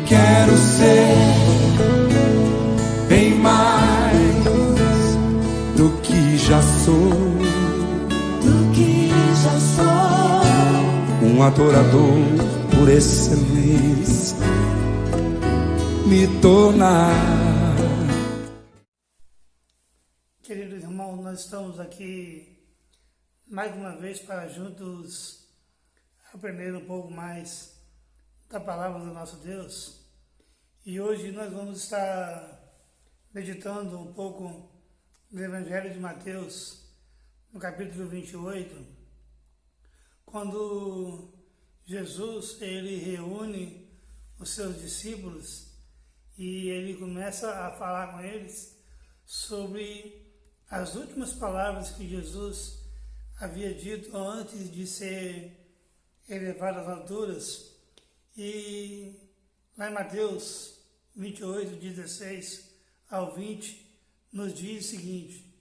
quero ser bem mais do que já sou. Um adorador por excelência me tornar. Queridos irmãos, nós estamos aqui mais uma vez para juntos aprender um pouco mais da palavra do nosso Deus. E hoje nós vamos estar meditando um pouco do Evangelho de Mateus, no capítulo 28, quando Jesus ele reúne os seus discípulos e ele começa a falar com eles sobre as últimas palavras que Jesus havia dito antes de ser elevado às alturas. E lá em Mateus 28, 16 ao 20, nos diz o seguinte: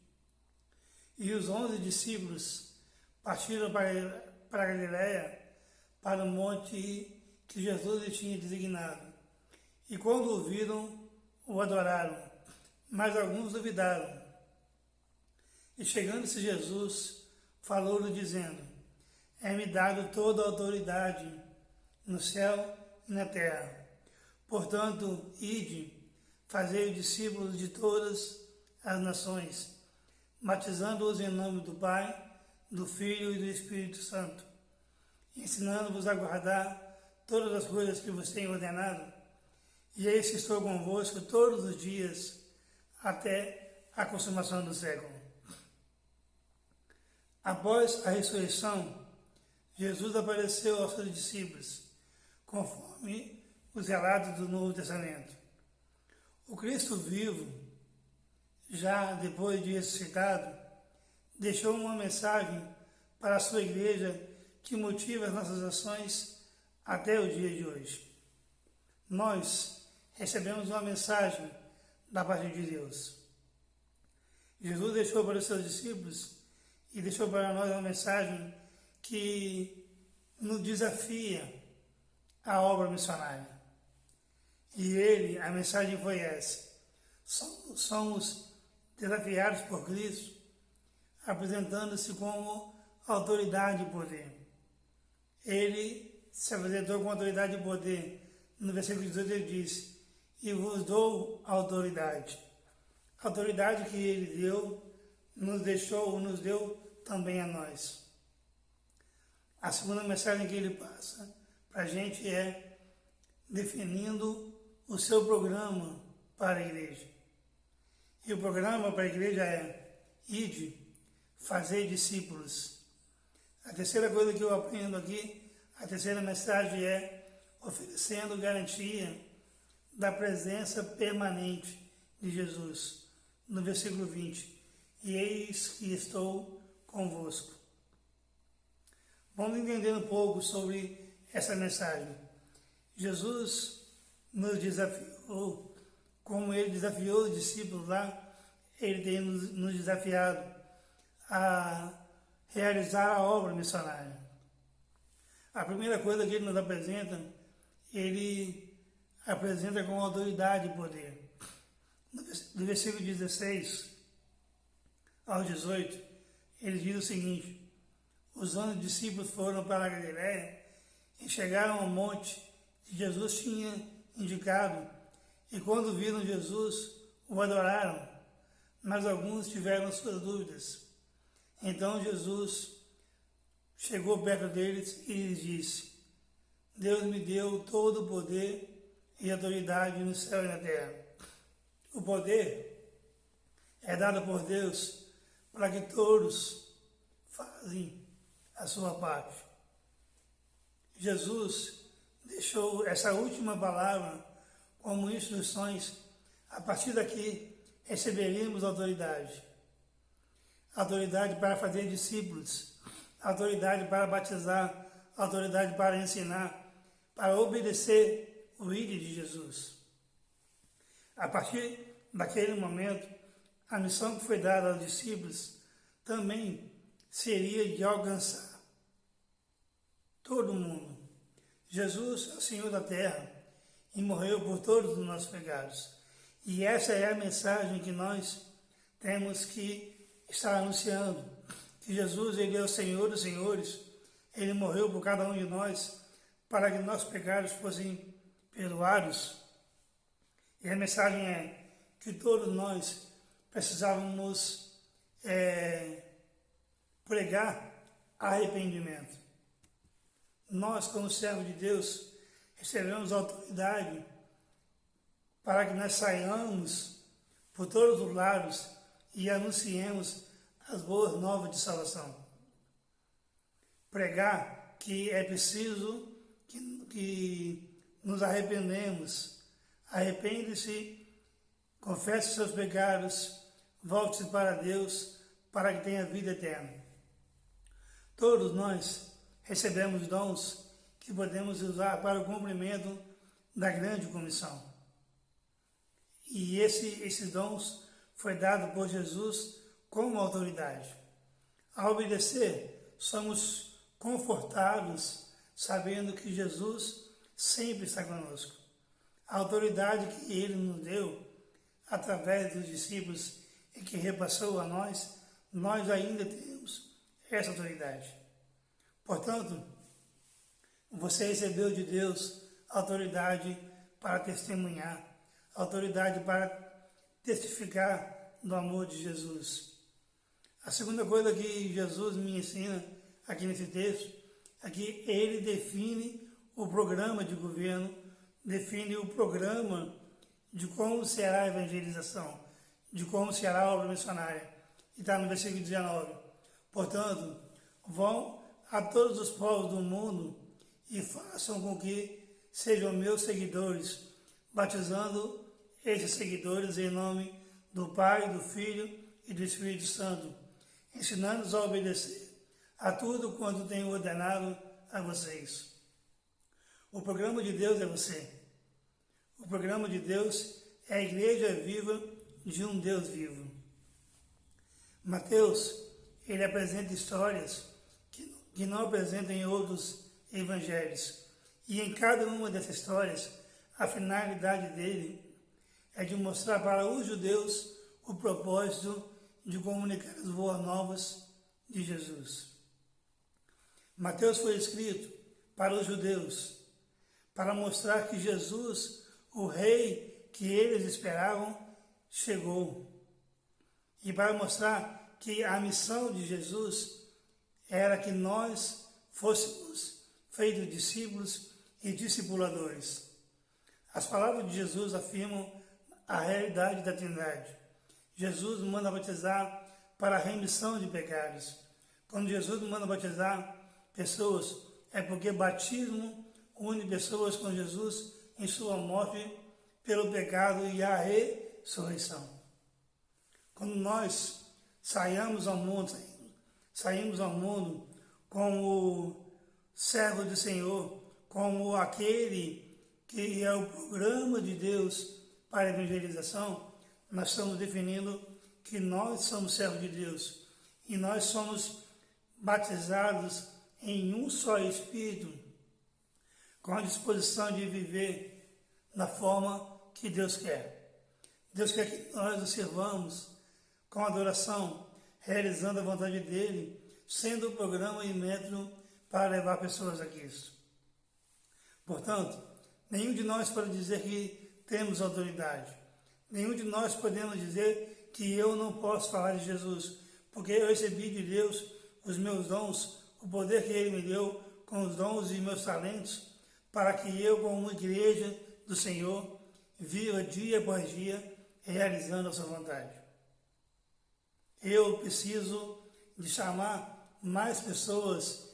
E os 11 discípulos partiram para a Galiléia, para o monte que Jesus lhe tinha designado. E quando o viram, o adoraram, mas alguns duvidaram. E chegando-se Jesus, falou-lhe dizendo: É-me dado toda a autoridade no céu e na terra. Portanto, ide, fazei discípulos de todas as nações, batizando-os em nome do Pai, do Filho e do Espírito Santo, ensinando-vos a guardar todas as coisas que vos tenho ordenado, e eis que estou convosco todos os dias, até a consumação do século. Após a ressurreição, Jesus apareceu aos seus discípulos, conforme os relatos do Novo Testamento. O Cristo vivo, já depois de ressuscitado, deixou uma mensagem para a sua igreja que motiva as nossas ações até o dia de hoje. Nós recebemos uma mensagem da parte de Deus. Jesus deixou para os seus discípulos e deixou para nós uma mensagem que nos desafia a obra missionária. E a mensagem foi essa: somos desafiados por Cristo, apresentando-se como autoridade e poder. Ele se apresentou com autoridade e poder. No versículo 18 ele disse: E vos dou autoridade. A autoridade que ele deu, nos deu também a nós. A segunda mensagem que ele passa para a gente é definindo o seu programa para a igreja. E o programa para a igreja é: ide, fazer discípulos. A terceira coisa que eu aprendo aqui, a terceira mensagem é oferecendo garantia da presença permanente de Jesus. No versículo 20, e eis que estou convosco. Vamos entender um pouco sobre essa mensagem. Jesus nos desafiou, como ele desafiou os discípulos lá, ele tem nos desafiado a realizar a obra missionária. A primeira coisa que ele nos apresenta, ele apresenta com autoridade e poder. Do versículo 16 ao 18, ele diz o seguinte: Os 11 discípulos foram para a Galiléia e chegaram ao monte que Jesus tinha indicado, e quando viram Jesus, o adoraram, mas alguns tiveram suas dúvidas. Então Jesus chegou perto deles e lhes disse: Deus me deu todo o poder e autoridade no céu e na terra. O poder é dado por Deus para que todos fazem a sua parte. Jesus deixou essa última palavra como instruções. A partir daqui receberíamos autoridade. Autoridade para fazer discípulos, autoridade para batizar, autoridade para ensinar, para obedecer o ídolo de Jesus. A partir daquele momento, a missão que foi dada aos discípulos também seria de alcançar todo mundo. Jesus é o Senhor da terra, e morreu por todos os nossos pecados. E essa é a mensagem que nós temos que estar anunciando, que Jesus, Ele é o Senhor dos senhores, Ele morreu por cada um de nós, para que nossos pecados fossem perdoados. E a mensagem é que todos nós precisávamos pregar arrependimento. Nós, como servos de Deus, recebemos autoridade para que nós saiamos por todos os lados e anunciemos as boas novas de salvação. Pregar que é preciso que nos arrependemos. Arrepende-se, confesse seus pecados, volte-se para Deus para que tenha vida eterna. Todos nós recebemos dons que podemos usar para o cumprimento da grande comissão. E esses dons foi dado por Jesus como autoridade. Ao obedecer, somos confortados sabendo que Jesus sempre está conosco. A autoridade que Ele nos deu através dos discípulos e que repassou a nós ainda temos essa autoridade. Portanto, você recebeu de Deus autoridade para testemunhar, autoridade para testificar do amor de Jesus. A segunda coisa que Jesus me ensina aqui nesse texto é que Ele define o programa de governo, define o programa de como será a evangelização, de como será a obra missionária. E está no versículo 19. Portanto, vão a todos os povos do mundo e façam com que sejam meus seguidores, batizando esses seguidores em nome do Pai, do Filho e do Espírito Santo, ensinando-os a obedecer a tudo quanto tenho ordenado a vocês. O programa de Deus é você. O programa de Deus é a igreja viva de um Deus vivo. Mateus, ele apresenta histórias que não apresentam em outros evangelhos. E em cada uma dessas histórias, a finalidade dele é de mostrar para os judeus o propósito de comunicar as boas novas de Jesus. Mateus foi escrito para os judeus, para mostrar que Jesus, o rei que eles esperavam, chegou. E para mostrar que a missão de Jesus era que nós fôssemos feitos discípulos e discipuladores. As palavras de Jesus afirmam a realidade da Trindade. Jesus manda batizar para a remissão de pecados. Quando Jesus manda batizar pessoas, é porque batismo une pessoas com Jesus em sua morte pelo pecado e a ressurreição. Quando nós saímos ao mundo como servo do Senhor, como aquele que é o programa de Deus para a evangelização, nós estamos definindo que nós somos servos de Deus e nós somos batizados em um só Espírito, com a disposição de viver da forma que Deus quer. Deus quer que nós o servamos com adoração, realizando a vontade dEle, sendo o programa e método para levar pessoas a Cristo. Portanto, nenhum de nós pode dizer que temos autoridade. Nenhum de nós podemos dizer que eu não posso falar de Jesus, porque eu recebi de Deus os meus dons, o poder que Ele me deu com os dons e meus talentos, para que eu, como igreja do Senhor, viva dia após dia realizando a sua vontade. Eu preciso de chamar mais pessoas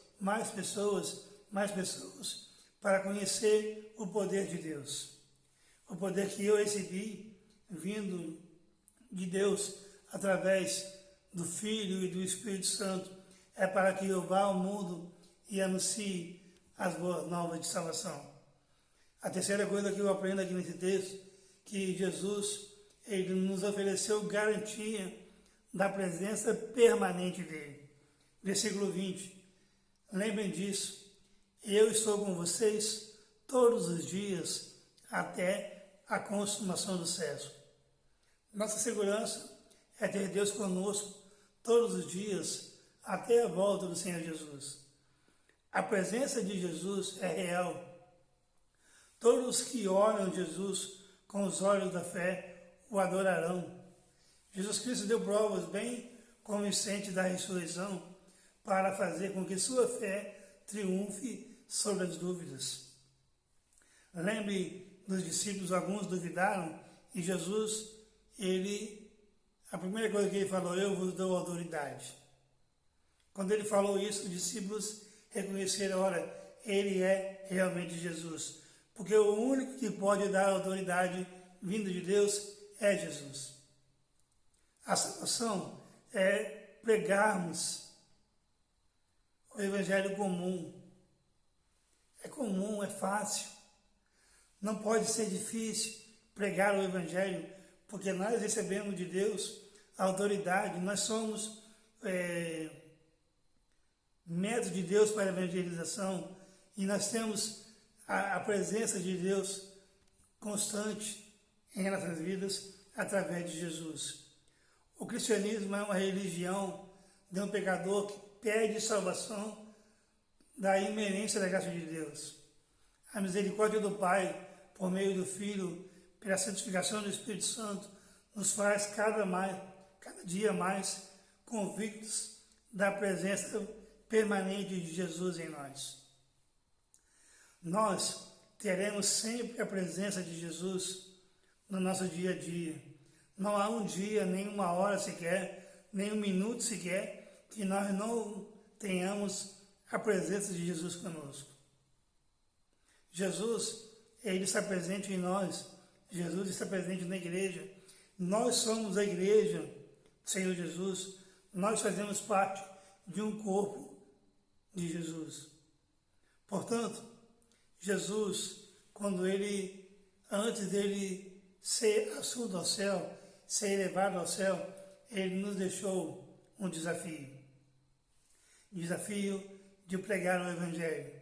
para conhecer o poder de Deus. O poder que eu recebi vindo de Deus através do Filho e do Espírito Santo é para que eu vá ao mundo e anuncie as boas novas de salvação. A terceira coisa que eu aprendo aqui nesse texto, que Jesus, Ele nos ofereceu garantia da presença permanente dEle. Versículo 20. Lembrem disso, eu estou com vocês todos os dias até a consumação do século. Nossa segurança é ter Deus conosco todos os dias até a volta do Senhor Jesus. A presença de Jesus é real. Todos os que olham Jesus com os olhos da fé o adorarão. Jesus Cristo deu provas bem convincentes da ressurreição para fazer com que sua fé triunfe sobre as dúvidas. Lembre dos discípulos, alguns duvidaram, e Jesus, a primeira coisa que ele falou, eu vos dou autoridade. Quando ele falou isso, os discípulos reconheceram, olha, ele é realmente Jesus. Porque o único que pode dar autoridade vindo de Deus é Jesus. A salvação é pregarmos o evangelho comum. É comum, é fácil. Não pode ser difícil pregar o evangelho, porque nós recebemos de Deus a autoridade. Nós somos método de Deus para a evangelização e nós temos a presença de Deus constante em nossas vidas através de Jesus. O cristianismo é uma religião de um pecador que pede salvação da iminência da graça de Deus. A misericórdia do Pai, por meio do Filho, pela santificação do Espírito Santo, nos faz cada dia mais convictos da presença permanente de Jesus em nós. Nós teremos sempre a presença de Jesus no nosso dia a dia. Não há um dia, nem uma hora sequer, nem um minuto sequer, que nós não tenhamos a presença de Jesus conosco. Jesus, ele está presente em nós. Jesus está presente na igreja. Nós somos a igreja do Senhor Jesus. Nós fazemos parte de um corpo de Jesus. Portanto, Jesus, antes dele ser assunto ao céu, ser elevado ao céu, ele nos deixou um desafio. Desafio de pregar o Evangelho,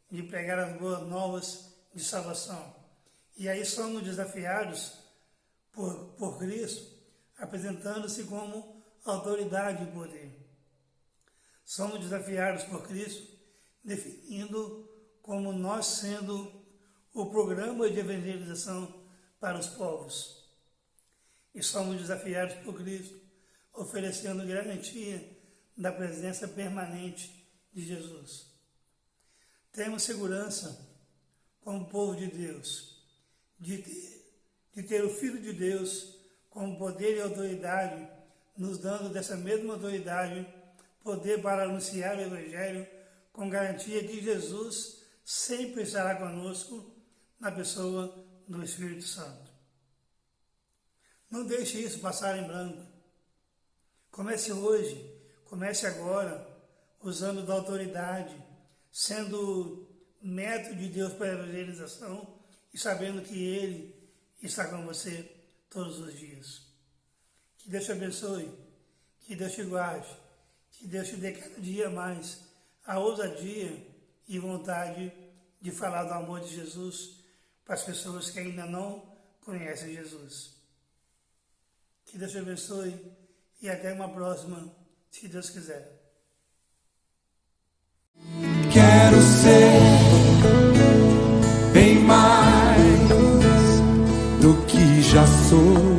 de pregar as boas novas de salvação. E aí somos desafiados por Cristo, apresentando-se como autoridade e poder. Somos desafiados por Cristo, definindo como nós sendo o programa de evangelização para os povos. E somos desafiados por Cristo, oferecendo garantia da presença permanente de Jesus. Temos segurança, como povo de Deus, de ter o Filho de Deus como poder e autoridade, nos dando dessa mesma autoridade poder para anunciar o Evangelho com garantia que Jesus sempre estará conosco na pessoa do Espírito Santo. Não deixe isso passar em branco. Comece hoje, comece agora, usando da autoridade, sendo método de Deus para a evangelização e sabendo que Ele está com você todos os dias. Que Deus te abençoe, que Deus te guarde, que Deus te dê cada dia mais a ousadia e vontade de falar do amor de Jesus para as pessoas que ainda não conhecem Jesus. Que Deus te abençoe e até uma próxima, se Deus quiser. Quero ser bem mais do que já sou.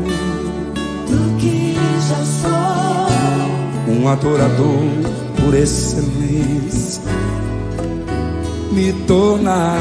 Um adorador por excelência, me tornar